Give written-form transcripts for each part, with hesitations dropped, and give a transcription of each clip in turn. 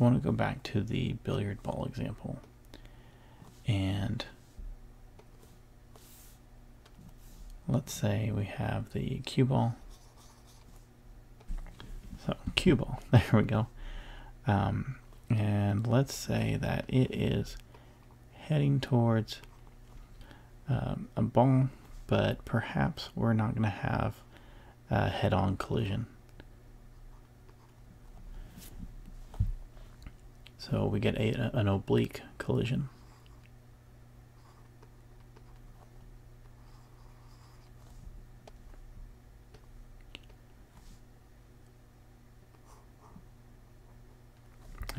I want to go back to the billiard ball example, and let's say we have the cue ball. So cue ball, there we go. And let's say that it is heading towards a ball, but perhaps we're not going to have a head-on collision. So we get an oblique collision.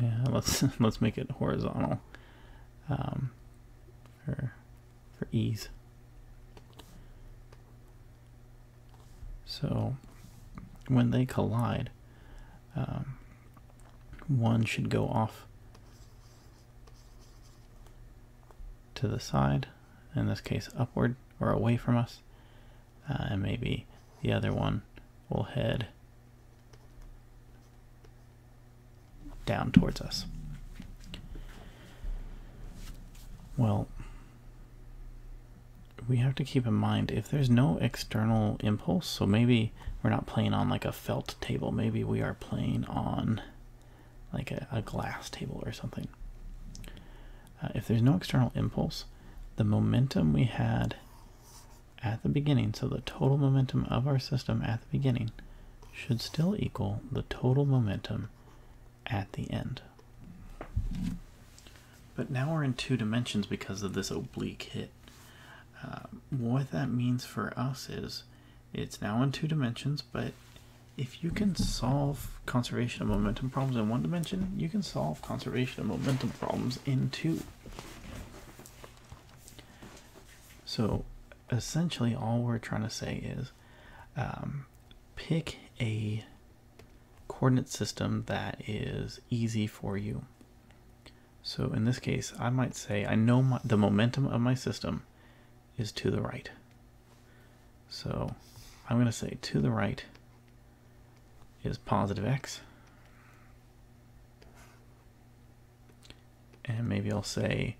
Yeah, let's make it horizontal for ease. So when they collide, one should go off to the side, in this case upward or away from us, and maybe the other one will head down towards us. Well, we have to keep in mind if there's no external impulse, so maybe we're not playing on like a felt table, maybe we are playing on like a glass table or something. If there's no external impulse, the momentum we had at the beginning, so the total momentum of our system at the beginning, should still equal the total momentum at the end. But now we're in two dimensions because of this oblique hit. What that means for us is it's now in two dimensions, but if you can solve conservation of momentum problems in one dimension, you can solve conservation of momentum problems in two. So essentially all we're trying to say is pick a coordinate system that is easy for you. So in this case, I might say I know the momentum of my system is to the right. So I'm going to say to the right is positive x. And maybe I'll say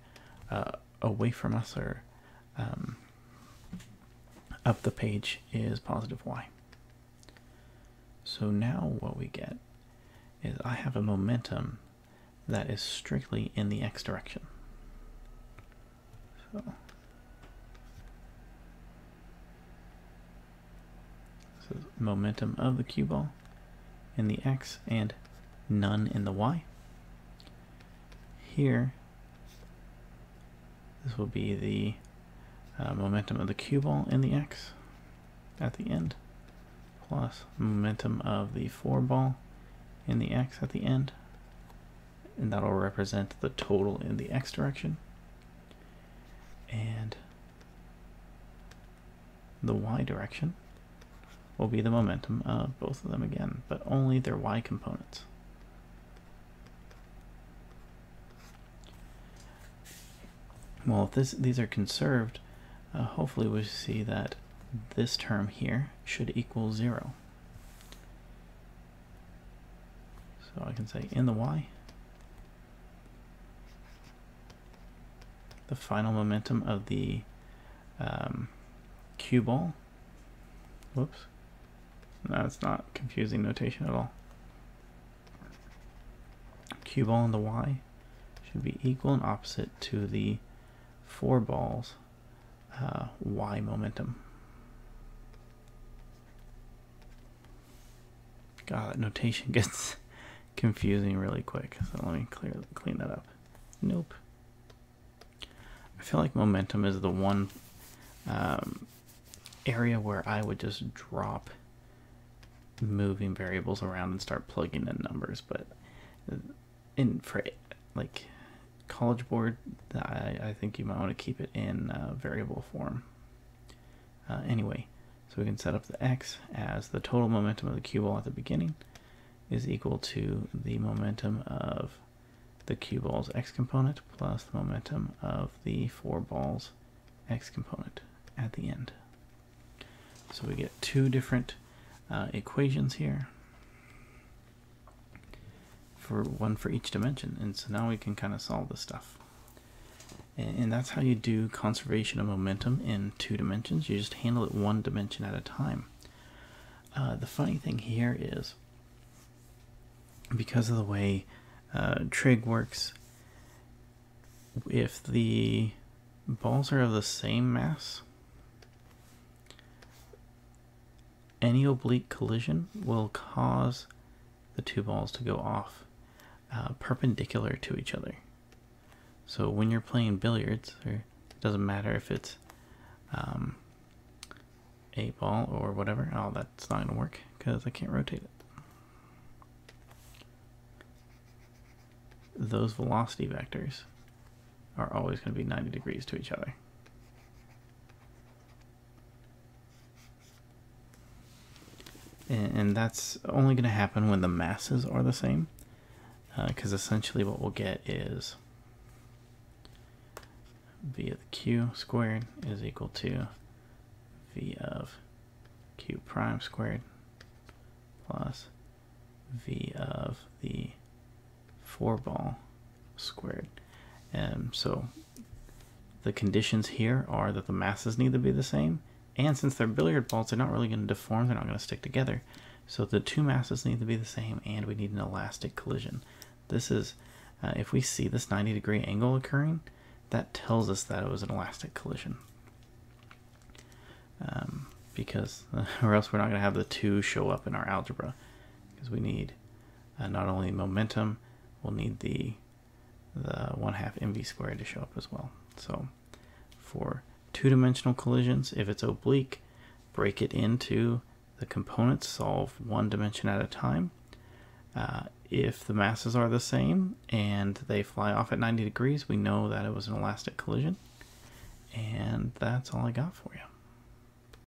away from us or up the page is positive y. So now what we get is I have a momentum that is strictly in the x direction. So this is momentum of the cue ball in the x and none in the y. Here, this will be the momentum of the cue ball in the x at the end, plus momentum of the 4 ball in the x at the end, and that'll represent the total in the x direction, and the y direction will be the momentum of both of them again, but only their y components. Well, if these are conserved, hopefully we see that this term here should equal 0. So I can say in the y, the final momentum of the cue ball, whoops, that's not confusing notation at all. Cue ball in the y should be equal and opposite to the 4 balls y momentum. God, that notation gets confusing really quick, so let me clean that up. Nope. I feel like momentum is the one area where I would just drop moving variables around and start plugging in numbers, but for like College Board, I think you might want to keep it in variable form. Anyway, so we can set up the x as the total momentum of the cue ball at the beginning is equal to the momentum of the cue ball's x component plus the momentum of the 4 balls x component at the end. So we get two different equations here. one for each dimension, and so now we can kind of solve this stuff. And that's how you do conservation of momentum in 2 dimensions. You just handle it 1 dimension at a time. The funny thing here is, because of the way trig works, if the balls are of the same mass, any oblique collision will cause the 2 balls to go off perpendicular to each other. So when you're playing billiards, it doesn't matter if it's a ball or whatever. Oh, that's not going to work because I can't rotate it. Those velocity vectors are always going to be 90 degrees to each other. And that's only going to happen when the masses are the same, because essentially what we'll get is v of the q squared is equal to v of q prime squared plus v of the 4 ball squared. And so the conditions here are that the masses need to be the same, and since they're billiard balls, they're not really going to deform, they're not going to stick together. So the 2 masses need to be the same, and we need an elastic collision. This is, if we see this 90-degree angle occurring, that tells us that it was an elastic collision. Because, or else we're not going to have the 2 show up in our algebra. Because we need not only momentum, we'll need the 1/2 mv squared to show up as well. So for 2-dimensional collisions, if it's oblique, break it into the components, solve 1 dimension at a time. If the masses are the same and they fly off at 90 degrees, we know that it was an elastic collision. And that's all I got for you.